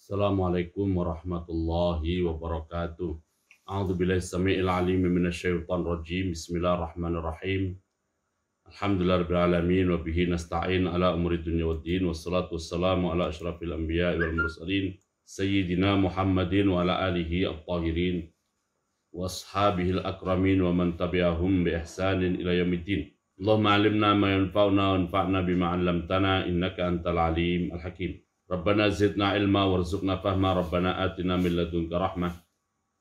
Assalamualaikum warahmatullahi wabarakatuh. A'udzu billahi samii'il 'aliim minasyaitonir rajiim. Bismillahirrahmanirrahim. Alhamdulillahirabbil alamin wa bihi nasta'in ala umuri dunya waddin wassalatu wassalamu ala asyrafil anbiya'i wal mursalin sayyidina Muhammadin wa ala alihi at-tahirin wa ashabihil akramin wa man tabi'ahum bi ihsanin ila yaumiddin. Allahumma 'allimna ma yanfa'una wanfa'na bima 'allamtana innaka antal alim al-hakim. Rabbana zidna ilma warzuqna fahma. Rabbana atina min ladunka rahmah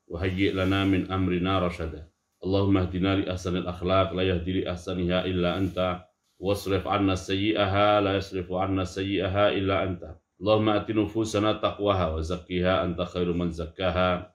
wa hayyi' lana min amrina rasyada. Allahumma hdina li ahsanil akhlaq la yahdi li ahsaniha illa anta wasrif 'anna sayyi'aha la yasrifu 'anna sayyi'aha illa anta. Allahumma ati nufusana taqwaha wa zakkiha anta khairu man zakkaha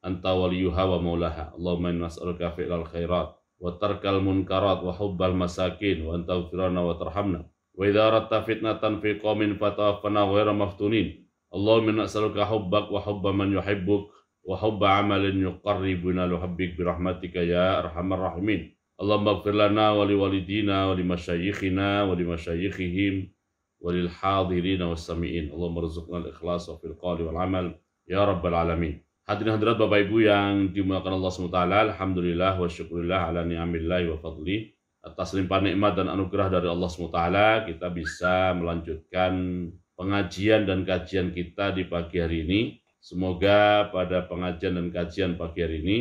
anta waliyuha wa maulaha. Allahumma inna nas'aluka fi'lal khairat wa tarkal munkarat wa hubbal masakin wa anta ghfirana wa tarhamna. Wa idza aradta fitnatan fi qaumin fatawaffana ghairu maftunin. Allahumma nas'aluka hubbak wa hubba man yuhibbuk wa hubba amalin yuqarribuna li hubbik bi rahmatika ya arhamar rahimin. Allahumma ighfir lana wa li walidina wa li masyayikhina wa li masyayikhihim wa lil hadirin was samiin. Allahumma rzuqna al-ikhlas fil qawli wal amal ya rabbal alamin. Hadirin hadirat Bapak Ibu yang dimuliakan Allah SWT, alhamdulillah wa syukurillah ala ni'amillahi wa fadli. Atas limpahan nikmat dan anugerah dari Allah SWT, kita bisa melanjutkan pengajian dan kajian kita di pagi hari ini. Semoga pada pengajian dan kajian pagi hari ini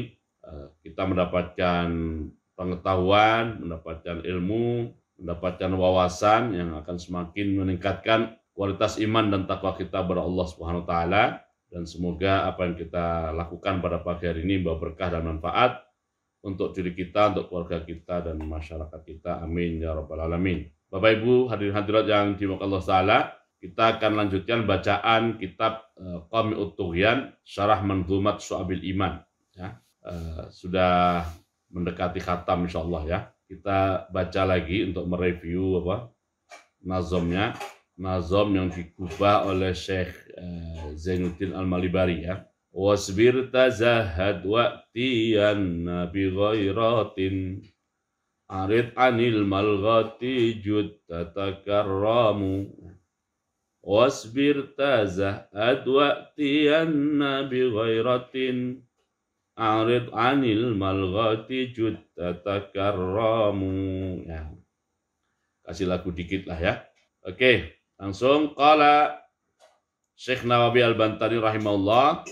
kita mendapatkan pengetahuan, mendapatkan ilmu, mendapatkan wawasan yang akan semakin meningkatkan kualitas iman dan takwa kita kepada Allah Subhanahu wa taala, dan semoga apa yang kita lakukan pada pagi hari ini membawa berkah dan manfaat untuk diri kita, untuk keluarga kita, dan masyarakat kita. Amin ya rabbal alamin. Bapak Ibu hadirin hadirat yang dimuliakan Allah Ta'ala, kita akan lanjutkan bacaan kitab Qami'ut Tughyan Syarah Manzumat Syu'abil Iman. Ya, sudah mendekati khatam insyaallah ya. Kita baca lagi untuk mereview nazomnya. Nazom yang digubah oleh Syekh Zainuddin Al-Malibari ya. Wasbir tazahad wa'tiyan bi ghairatin arid anil malghati jud tatakarramu. Wasbir tazahad wa'tiyan bi ghairatin arid anil malghati jud tatakarramu. Ya. Kasih lagu dikit lah ya. Oke, langsung qala Syekh Nawawi Al-Bantani rahimahullah,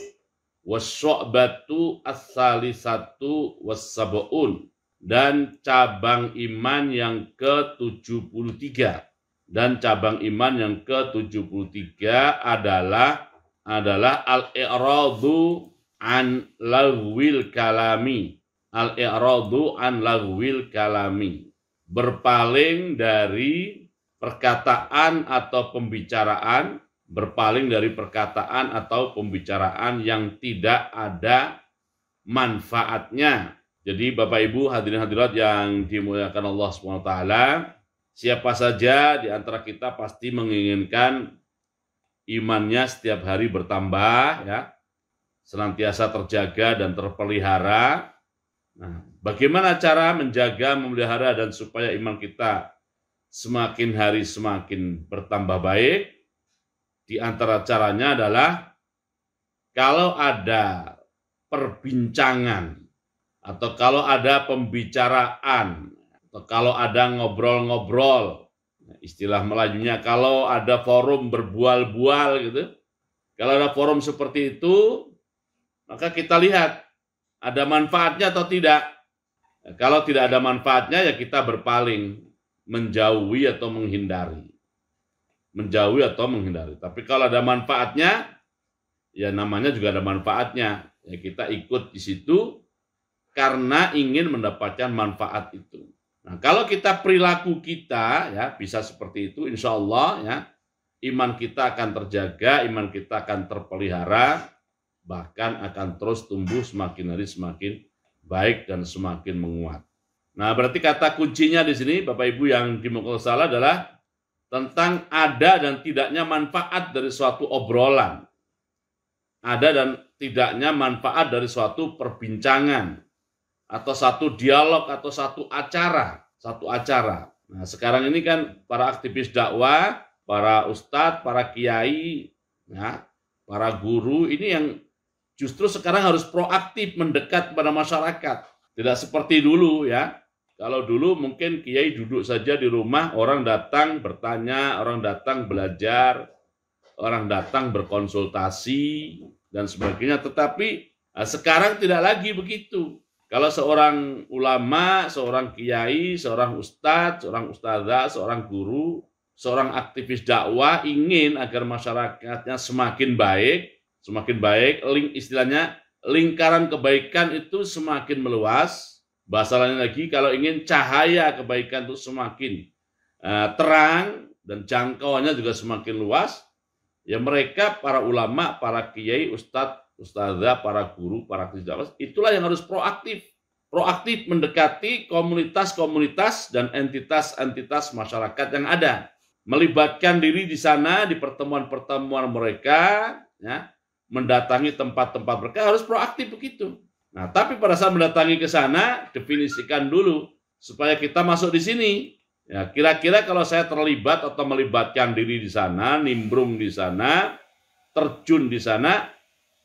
wasyu'batu as-salisatu was-sab'un, dan cabang iman yang ke-73, dan cabang iman yang ke-73 adalah al-i'radu an lagwil kalami. Al-i'radu an lagwil kalami, berpaling dari perkataan atau pembicaraan, berpaling dari perkataan atau pembicaraan yang tidak ada manfaatnya. Jadi Bapak Ibu hadirin hadirat yang dimuliakan Allah SWT, siapa saja di antara kita pasti menginginkan imannya setiap hari bertambah ya, senantiasa terjaga dan terpelihara. Nah, bagaimana cara menjaga, memelihara dan supaya iman kita semakin hari semakin bertambah baik? Di antara caranya adalah kalau ada perbincangan atau kalau ada pembicaraan atau kalau ada ngobrol-ngobrol, istilah Melayunya kalau ada forum berbual-bual gitu. Kalau ada forum seperti itu, maka kita lihat ada manfaatnya atau tidak. Kalau tidak ada manfaatnya ya kita berpaling, menjauhi atau menghindari. Menjauhi atau menghindari. Tapi kalau ada manfaatnya, ya namanya juga ada manfaatnya. Ya kita ikut di situ karena ingin mendapatkan manfaat itu. Nah, kalau kita perilaku kita ya bisa seperti itu, insya Allah ya iman kita akan terjaga, iman kita akan terpelihara, bahkan akan terus tumbuh semakin hari semakin baik dan semakin menguat. Nah, berarti kata kuncinya di sini Bapak Ibu yang dimuliakan Allah adalah tentang ada dan tidaknya manfaat dari suatu obrolan. Ada dan tidaknya manfaat dari suatu perbincangan atau satu dialog atau satu acara. Nah, sekarang ini kan para aktivis dakwah, para ustadz, para kiai, ya, para guru ini yang justru sekarang harus proaktif mendekat pada masyarakat. Tidak seperti dulu ya. Kalau dulu mungkin kiai duduk saja di rumah, orang datang bertanya, orang datang belajar, orang datang berkonsultasi, dan sebagainya. Tetapi sekarang tidak lagi begitu. Kalau seorang ulama, seorang kiai, seorang ustadz, seorang ustadzah, seorang guru, seorang aktivis dakwah ingin agar masyarakatnya semakin baik, istilahnya lingkaran kebaikan itu semakin meluas. Bahasa lain lagi, kalau ingin cahaya kebaikan itu semakin terang dan jangkauannya juga semakin luas, ya mereka, para ulama, para kiai, ustadz, ustadzah, para guru, para aktivis dakwah, itulah yang harus proaktif mendekati komunitas-komunitas dan entitas-entitas masyarakat yang ada. Melibatkan diri di sana, di pertemuan-pertemuan mereka, ya, mendatangi tempat-tempat mereka, harus proaktif begitu. Nah, tapi pada saat mendatangi ke sana, definisikan dulu supaya kita masuk di sini. Ya, kira-kira kalau saya terlibat atau melibatkan diri di sana, nimbrung di sana, terjun di sana,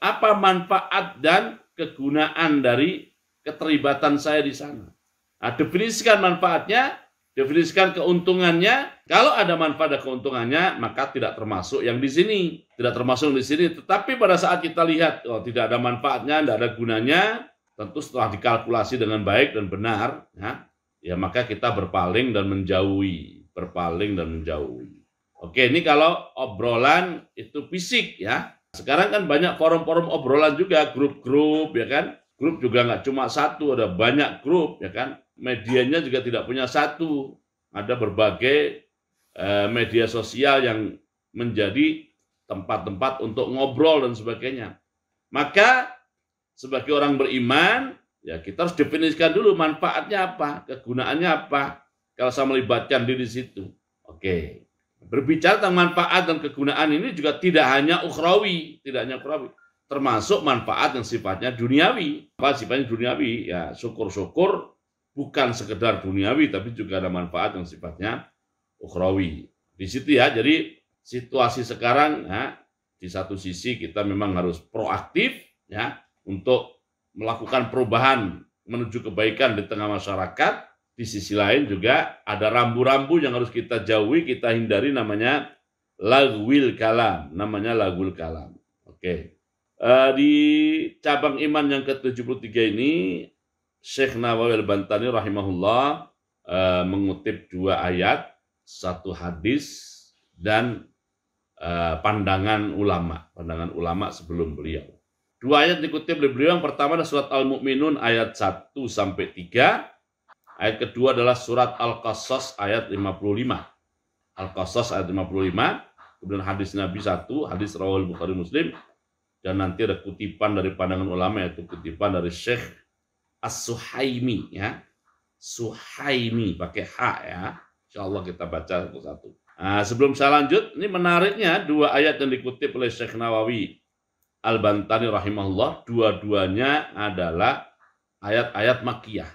apa manfaat dan kegunaan dari keterlibatan saya di sana? Nah, definisikan manfaatnya, definisikan keuntungannya. Kalau ada manfaat dan keuntungannya, maka tidak termasuk yang di sini. Tidak termasuk di sini. Tetapi pada saat kita lihat, tidak ada manfaatnya, tidak ada gunanya, tentu setelah dikalkulasi dengan baik dan benar, ya maka kita berpaling dan menjauhi. Oke, ini kalau obrolan itu fisik ya. Sekarang kan banyak forum-forum obrolan juga, grup-grup ya kan. Grup juga nggak cuma satu, ada banyak grup ya kan. Medianya juga tidak punya satu. Ada berbagai media sosial yang menjadi tempat-tempat untuk ngobrol dan sebagainya. Maka sebagai orang beriman, ya kita harus definisikan dulu manfaatnya apa, kegunaannya apa. Kalau saya melibatkan diri di situ. Oke. Berbicara tentang manfaat dan kegunaan ini juga tidak hanya ukhrawi, termasuk manfaat yang sifatnya duniawi. Apa sifatnya duniawi? Ya, syukur-syukur bukan sekedar duniawi, tapi juga ada manfaat yang sifatnya ukhrawi. Di situ ya, jadi situasi sekarang ya, di satu sisi kita memang harus proaktif ya untuk melakukan perubahan menuju kebaikan di tengah masyarakat. Di sisi lain juga ada rambu-rambu yang harus kita jauhi, kita hindari, namanya lagwil kalam. Oke. Di cabang iman yang ke-73 ini Syekh Nawawi Al-Bantani rahimahullah mengutip 2 ayat, 1 hadis dan pandangan ulama sebelum beliau. 2 ayat dikutip oleh beliau. Yang pertama adalah surat Al-Mu'minun ayat 1 sampai 3. Ayat kedua adalah surat Al-Qasas ayat 55. Al-Qasas ayat 55. Kemudian hadis Nabi 1, hadis rawahul Bukhari Muslim. Dan nanti ada kutipan dari pandangan ulama, yaitu kutipan dari Syekh As-Suhaimi ya. Suhaimi pakai H ya. Insyaallah kita baca satu-satu. Nah, sebelum saya lanjut, ini menariknya 2 ayat yang dikutip oleh Syekh Nawawi Al-Bantani rahimahullah, dua-duanya adalah ayat-ayat Makkiyah.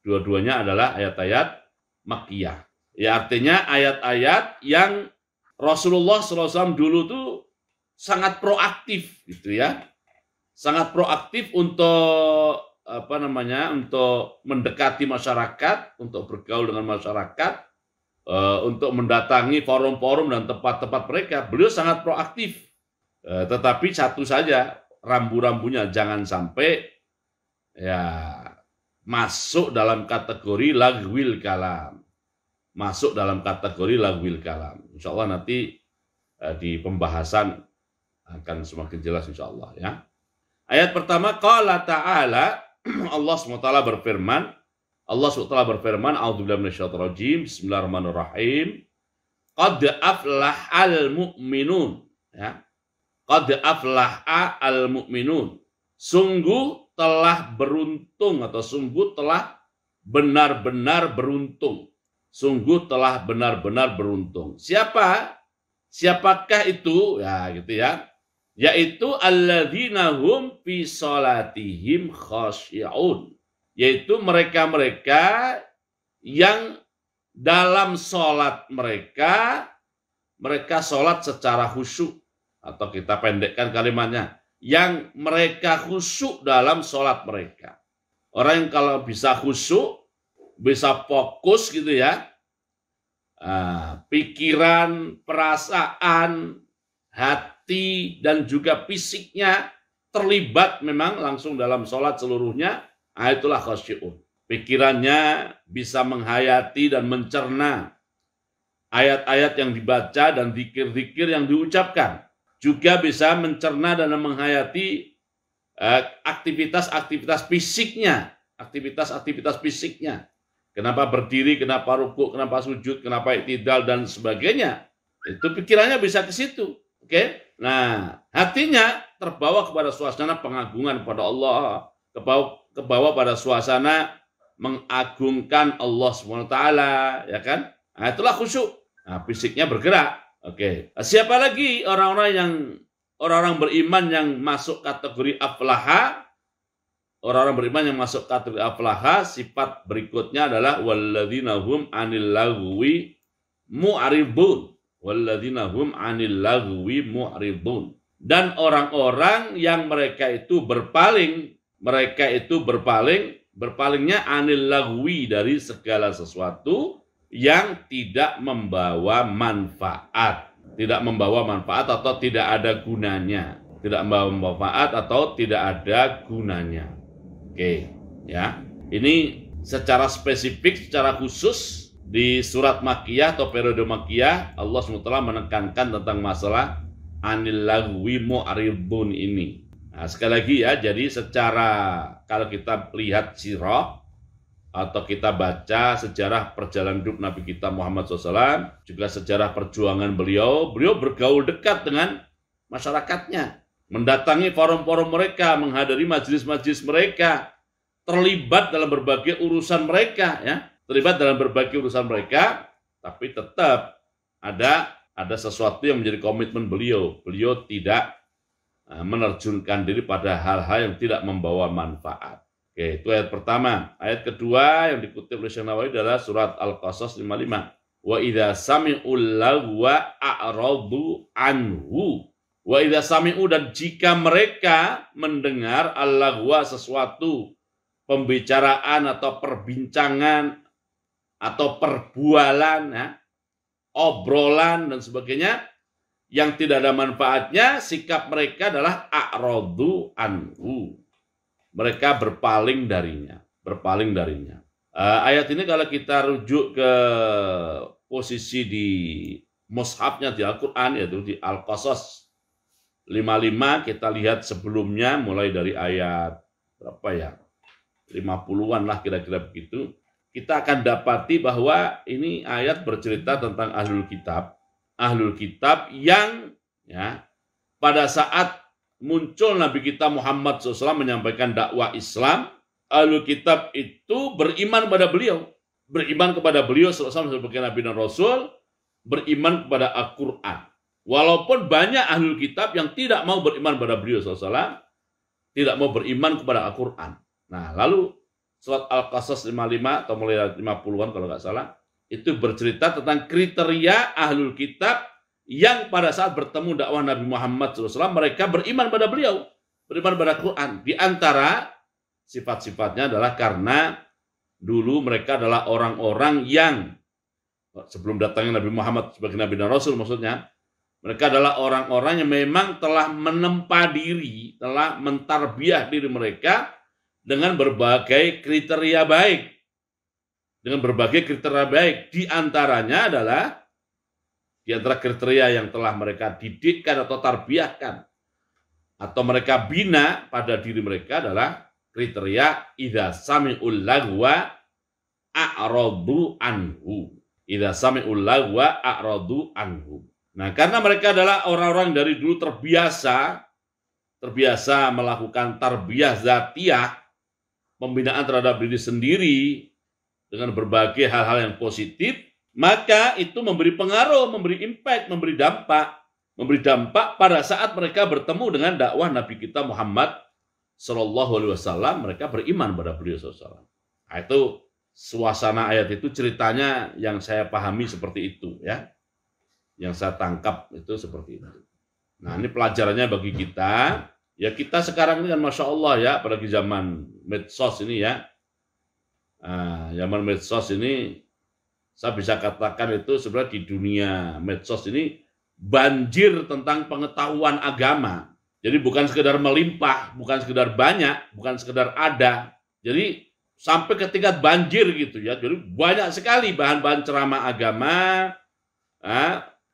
Dua-duanya adalah ayat-ayat Makkiyah. Ya, artinya ayat-ayat yang Rasulullah SAW dulu tuh sangat proaktif gitu ya. Sangat proaktif untuk untuk mendekati masyarakat, untuk bergaul dengan masyarakat, untuk mendatangi forum-forum dan tempat-tempat mereka. Beliau sangat proaktif. Tetapi satu saja rambu-rambunya, jangan sampai ya masuk dalam kategori lagwil kalam. Insya Allah nanti di pembahasan akan semakin jelas insya Allah ya. Ayat pertama, qala ta'ala, Allah SWT berfirman, a'udzubillahi minasyaitonir rajim, bismillahirrahmanirrahim. Qad aflahal mu'minun ya. Qad aflaha al-mu'minun. Sungguh telah beruntung, atau sungguh telah benar-benar beruntung. Siapakah itu? Ya gitu ya. Yaitu alladzina hum fi salatihim khashi'un. Yaitu mereka-mereka yang dalam salat mereka salat secara khusyuk. atau kita pendekkan kalimatnya, yang mereka khusyuk dalam sholat mereka. Orang yang kalau bisa khusyuk, bisa fokus gitu ya, pikiran, perasaan, hati, dan juga fisiknya terlibat memang langsung dalam sholat seluruhnya, itulah khusyuk. Pikirannya bisa menghayati dan mencerna ayat-ayat yang dibaca dan zikir-zikir yang diucapkan. Juga bisa mencerna dan menghayati aktivitas-aktivitas fisiknya. Aktivitas-aktivitas fisiknya. Kenapa berdiri, kenapa rukuk, kenapa sujud, kenapa iktidal, dan sebagainya. Itu pikirannya bisa ke situ. Oke? Nah, hatinya terbawa kepada suasana pengagungan pada Allah. Kebawa pada suasana mengagungkan Allah SWT. Ya kan? Nah, itulah khusyuk. Nah, fisiknya bergerak. Oke. Siapa lagi orang-orang beriman yang masuk kategori aflaha? Orang-orang beriman yang masuk kategori aflaha, sifat berikutnya adalah walladzina hum 'anil lagwi mu'ridun. Walladzina hum 'anil lagwi mu'ridun. Dan orang-orang yang mereka itu berpalingnya 'anil lagwi, dari segala sesuatu yang tidak membawa manfaat. Tidak membawa manfaat atau tidak ada gunanya. Tidak membawa manfaat atau tidak ada gunanya. Oke, ya. Ini secara spesifik, secara khusus di surat Makkiyah atau periode Makkiyah, Allah SWT menekankan tentang masalah anil lagwi mu'ridun ini. Nah, sekali lagi ya, jadi secara kalau kita lihat sirah atau kita baca sejarah perjalanan hidup Nabi kita Muhammad SAW, juga sejarah perjuangan beliau bergaul dekat dengan masyarakatnya, mendatangi forum-forum mereka, menghadiri majelis-majelis mereka, terlibat dalam berbagai urusan mereka, ya, tapi tetap ada sesuatu yang menjadi komitmen beliau. Beliau tidak menerjunkan diri pada hal-hal yang tidak membawa manfaat. Oke, itu ayat pertama. Ayat kedua yang dikutip oleh Syekh Nawawi adalah surat Al-Qasas 55. Wa idza sami'ul lagwa a'radu anhu. Wa idza sami'u, dan jika mereka mendengar al-lagwa, sesuatu pembicaraan atau perbincangan atau perbualan, ya, obrolan dan sebagainya yang tidak ada manfaatnya, sikap mereka adalah a'radu anhu. Mereka berpaling darinya. Ayat ini kalau kita rujuk ke posisi di mushafnya di Al-Quran, yaitu di Al-Qasas 55, kita lihat sebelumnya mulai dari ayat berapa ya? 50-an lah kira-kira begitu. Kita akan dapati bahwa ini ayat bercerita tentang ahlul kitab yang, ya, pada saat muncul Nabi kita Muhammad SAW menyampaikan dakwah Islam, ahlul kitab itu beriman kepada beliau SAW sebagai Nabi dan Rasul, beriman kepada Al-Quran. Walaupun banyak ahlul kitab yang tidak mau beriman kepada beliau SAW, tidak mau beriman kepada Al-Quran. Nah, lalu surat Al-Qasas 55 atau mulai 50-an kalau nggak salah, itu bercerita tentang kriteria ahlul kitab yang pada saat bertemu dakwah Nabi Muhammad SAW, mereka beriman pada beliau, beriman pada Quran. Di antara sifat-sifatnya adalah karena dulu mereka adalah orang-orang yang, sebelum datangnya Nabi Muhammad sebagai Nabi dan Rasul maksudnya, mereka adalah orang-orang yang memang telah menempa diri, telah mentarbiah diri mereka dengan berbagai kriteria baik. Di antaranya adalah, di antara kriteria yang telah mereka didikkan atau tarbiyahkan atau mereka bina pada diri mereka adalah kriteria idza sami'ul lagwa a'radu anhu. Idza sami'ul lagwa a'radu anhu. Nah, karena mereka adalah orang-orang dari dulu terbiasa melakukan tarbiyah zatiyah, pembinaan terhadap diri sendiri dengan berbagai hal-hal yang positif, maka itu memberi pengaruh, memberi impact, memberi dampak pada saat mereka bertemu dengan dakwah Nabi kita Muhammad Sallallahu Alaihi Wasallam. Mereka beriman pada beliau SAW. Nah, itu suasana ayat itu, ceritanya yang saya pahami seperti itu, ya, yang saya tangkap itu seperti itu. Nah, ini pelajarannya bagi kita. Ya, kita sekarang ini kan Masya Allah ya, apalagi zaman medsos ini ya. Nah, zaman medsos ini, saya bisa katakan itu sebenarnya di dunia medsos ini banjir tentang pengetahuan agama. Jadi bukan sekedar melimpah, bukan sekedar banyak, bukan sekedar ada. Jadi sampai ke tingkat banjir gitu ya. Jadi banyak sekali bahan-bahan ceramah agama,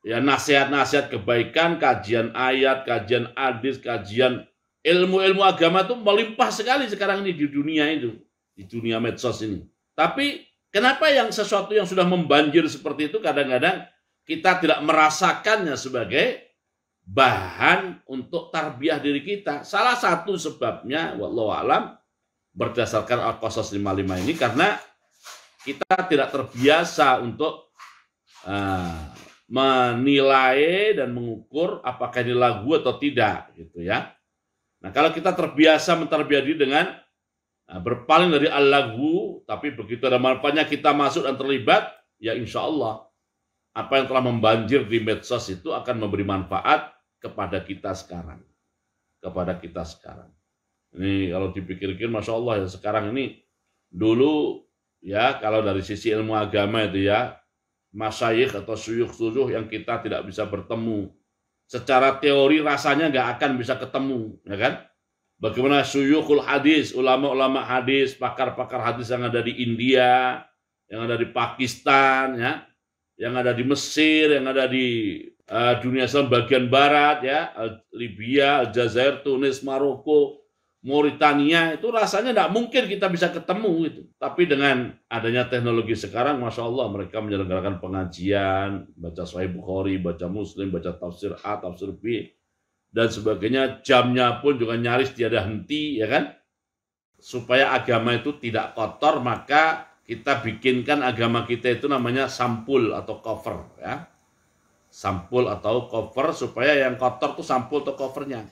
ya nasihat-nasihat kebaikan, kajian ayat, kajian hadis, kajian ilmu-ilmu agama itu melimpah sekali sekarang ini di dunia itu, di dunia medsos ini. Tapi kenapa yang sesuatu yang sudah membanjir seperti itu kadang-kadang kita tidak merasakannya sebagai bahan untuk tarbiyah diri kita? Salah satu sebabnya, wallahu alam, berdasarkan Al-Qasas 55 ini karena kita tidak terbiasa untuk menilai dan mengukur apakah ini lagu atau tidak, gitu ya. Nah, kalau kita terbiasa mentarbiyah diri dengan berpaling dari al-lagu, tapi begitu ada manfaatnya kita masuk dan terlibat, ya insya Allah apa yang telah membanjir di medsos itu akan memberi manfaat kepada kita sekarang. Kepada kita sekarang. Ini kalau dipikir-pikir, Masya Allah ya, sekarang ini dulu ya kalau dari sisi ilmu agama itu ya, masyayikh atau syuyukh-syuyukh yang kita tidak bisa bertemu. Secara teori rasanya nggak akan bisa ketemu, ya kan? Bagaimana syuyukhul hadis, ulama-ulama hadis, pakar-pakar hadis yang ada di India, yang ada di Pakistan, ya, yang ada di Mesir, yang ada di dunia Islam bagian barat, ya, Libya, Aljazair, Tunis, Maroko, Mauritania, itu rasanya tidak mungkin kita bisa ketemu itu. Tapi dengan adanya teknologi sekarang, Masya Allah, mereka menyelenggarakan pengajian, baca Sahih Bukhari, baca Muslim, baca tafsir A, tafsir B, dan sebagainya. Jamnya pun juga nyaris tiada henti, ya kan? Supaya agama itu tidak kotor, maka kita bikinkan agama kita itu namanya sampul atau cover, ya. Sampul atau cover supaya yang kotor itu sampul atau covernya.